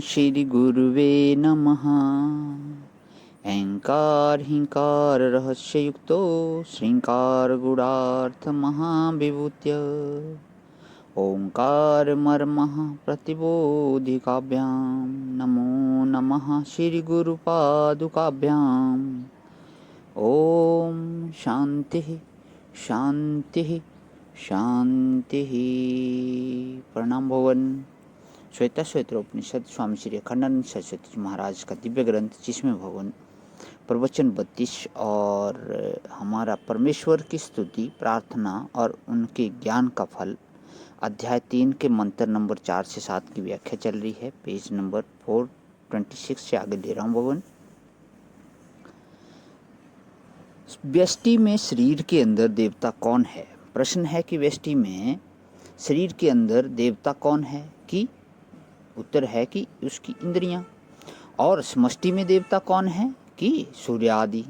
श्री गुरुवे नमः। ऐंकार हिंकार रहस्ययुक्तो श्रृंकार गुणार्थ महाविभूत्य ओंकार मर्मः प्रतिबोधिकाभ्यां नमो नमः श्री गुरुपादुकाभ्याम्। ओम शांति शांति शांति। प्रणाम भवन। श्वेता श्वेत्रोपनिषद स्वामी श्री अखंडानंद सरस्वती जी महाराज का दिव्य ग्रंथ, जिसमें भगवान प्रवचन 32 और हमारा परमेश्वर की स्तुति प्रार्थना और उनके ज्ञान का फल, अध्याय 3 के मंत्र नंबर 4 से 7 की व्याख्या चल रही है। पेज नंबर 426 से आगे ले रहा हूँ भगवान। व्यष्टि में शरीर के अंदर देवता कौन है? प्रश्न है कि व्यष्टि में शरीर के अंदर देवता कौन है? कि उत्तर है कि उसकी इंद्रियां। और समष्टि में देवता कौन है? कि सूर्य आदि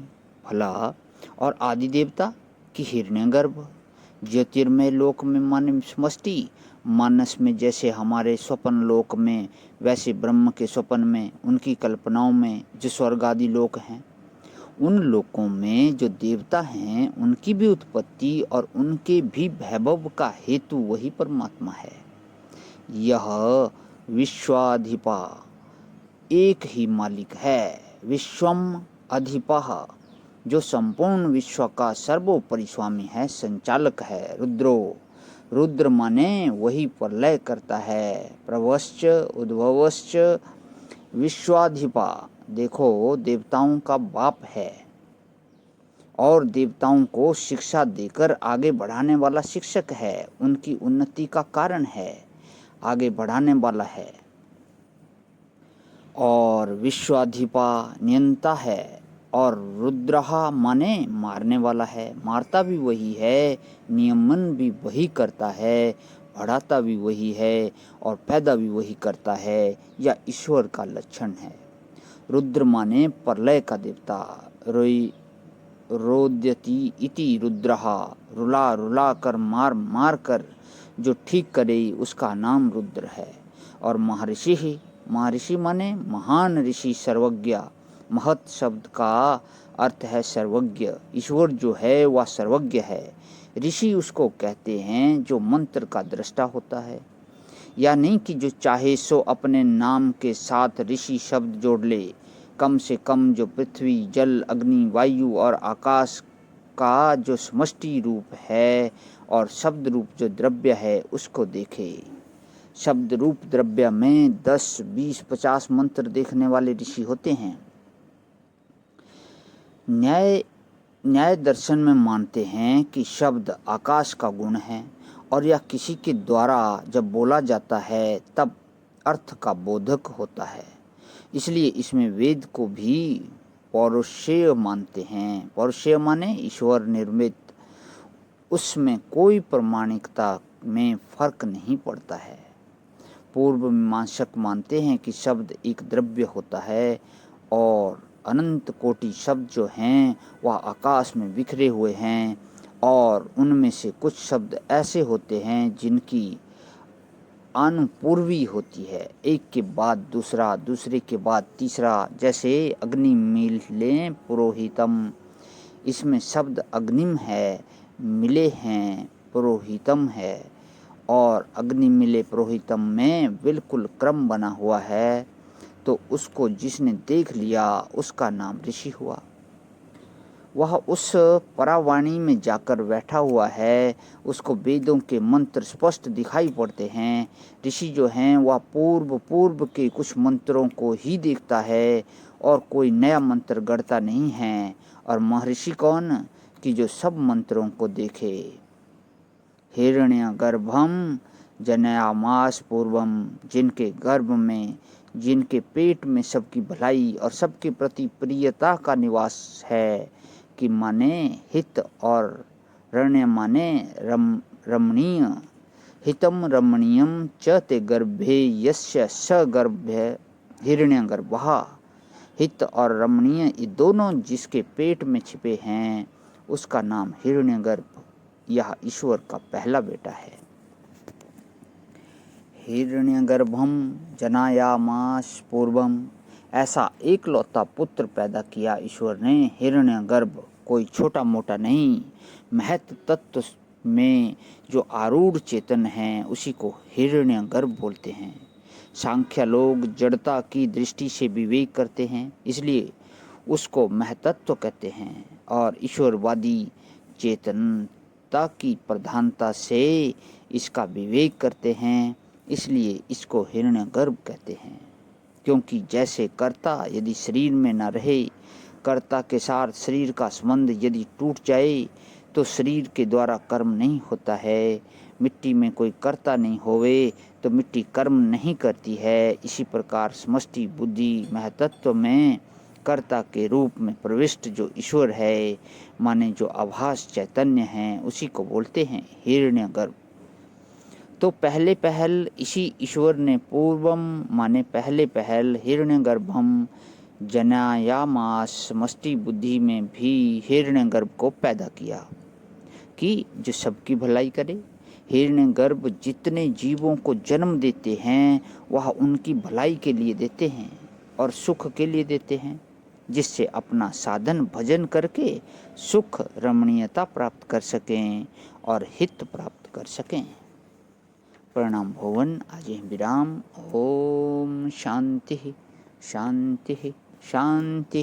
भला। और आदि देवता कि हिरण्यगर्भ। ज्योतिर्मय लोक में माने समष्टि, मानस में जैसे हमारे स्वप्न लोक में, वैसे ब्रह्म के स्वप्न में, उनकी कल्पनाओं में जो स्वर्ग आदि लोक हैं, उन लोकों में जो देवता हैं उनकी भी उत्पत्ति और उनके भी वैभव का हेतु वही परमात्मा है। यह विश्वाधिपा एक ही मालिक है। विश्वम अधिपः जो संपूर्ण विश्व का सर्वोपरि स्वामी है, संचालक है। रुद्रो रुद्र माने वही प्रलय करता है। प्रभवश्च उद्भवश्च विश्वाधिपा देखो देवताओं का बाप है और देवताओं को शिक्षा देकर आगे बढ़ाने वाला शिक्षक है। उनकी उन्नति का कारण है, आगे बढ़ाने वाला है। और विश्वाधिपा नियंता है। और रुद्रहा माने मारने वाला है, मारता भी वही है, नियमन भी वही करता है, बढ़ाता भी वही है और पैदा भी वही करता है। यह ईश्वर का लक्षण है। रुद्र माने प्रलय का देवता। रोद्यति इति रुद्रहा रुला रुला कर मार मार कर जो ठीक करे उसका नाम रुद्र है। और महर्षि माने महान ऋषि, सर्वज्ञ। महत शब्द का अर्थ है सर्वज्ञ। ईश्वर जो है वह सर्वज्ञ है। ऋषि उसको कहते हैं जो मंत्र का दृष्टा होता है। या नहीं कि जो चाहे सो अपने नाम के साथ ऋषि शब्द जोड़ ले। कम से कम जो पृथ्वी जल अग्नि वायु और आकाश का जो समष्टि रूप है और शब्द रूप जो द्रव्य है उसको देखे। शब्द रूप द्रव्य में 10, 20, 50 मंत्र देखने वाले ऋषि होते हैं। न्याय दर्शन में मानते हैं कि शब्द आकाश का गुण है और यह किसी के द्वारा जब बोला जाता है तब अर्थ का बोधक होता है। इसलिए इसमें वेद को भी पौरुषेय मानते हैं। पौरुषेय माने ईश्वर निर्मित। उसमें कोई प्रामाणिकता में फर्क नहीं पड़ता है। पूर्व मीमांसक मानते हैं कि शब्द एक द्रव्य होता है और अनंत कोटि शब्द जो हैं वह आकाश में बिखरे हुए हैं और उनमें से कुछ शब्द ऐसे होते हैं जिनकी अनुपूर्वी होती है, एक के बाद दूसरा, दूसरे के बाद तीसरा। जैसे अग्नि मिले पुरोहितम, इसमें शब्द अग्निम है, मिले हैं, पुरोहितम है। और अग्नि मिले पुरोहितम में बिल्कुल क्रम बना हुआ है, तो उसको जिसने देख लिया उसका नाम ऋषि हुआ। वह उस परावाणी में जाकर बैठा हुआ है, उसको वेदों के मंत्र स्पष्ट दिखाई पड़ते हैं। ऋषि जो हैं वह पूर्व के कुछ मंत्रों को ही देखता है और कोई नया मंत्र गढ़ता नहीं है। और महर्षि कौन? कि जो सब मंत्रों को देखे। हिरण्य गर्भम जनयामास पूर्वम, जिनके गर्भ में, जिनके पेट में सबकी भलाई और सबके प्रति प्रियता का निवास है। कि माने हित और रण्य माने रमणीय। हितम रमणीयम च ते गर्भे यस्य स गर्भे हिरण्यगर्भः। हित और रमणीय ये दोनों जिसके पेट में छिपे हैं उसका नाम हिरण्यगर्भ। यह ईश्वर का पहला बेटा है। हिरण्यगर्भम जनायामास पूर्वम, ऐसा एकलौता पुत्र पैदा किया ईश्वर ने। हिरण्यगर्भ कोई छोटा मोटा नहीं, महत तत्व में जो आरूढ़ चेतन है उसी को हिरण्यगर्भ बोलते हैं। सांख्य लोग जड़ता की दृष्टि से विवेक करते हैं, इसलिए उसको महतत्व कहते हैं, और ईश्वरवादी चेतनता की प्रधानता से इसका विवेक करते हैं, इसलिए इसको हिरण्यगर्भ कहते हैं। क्योंकि जैसे कर्ता यदि शरीर में न रहे, कर्ता के साथ शरीर का संबंध यदि टूट जाए तो शरीर के द्वारा कर्म नहीं होता है। मिट्टी में कोई कर्ता नहीं होवे तो मिट्टी कर्म नहीं करती है। इसी प्रकार समष्टि बुद्धि महतत्व में कर्ता के रूप में प्रविष्ट जो ईश्वर है, माने जो आभास चैतन्य है, उसी को बोलते हैं हिरण्यगर्भ। तो पहले पहल इसी ईश्वर ने पूर्वम माने पहले पहल हिरण्यगर्भम जनायामास समष्टि बुद्धि में भी हिरण्यगर्भ को पैदा किया कि जो सबकी भलाई करे। हिरण्यगर्भ जितने जीवों को जन्म देते हैं वह उनकी भलाई के लिए देते हैं और सुख के लिए देते हैं, जिससे अपना साधन भजन करके सुख रमणीयता प्राप्त कर सकें और हित प्राप्त कर सकें। प्रणाम भवन। आज विराम। ओम शांति शांति शांति।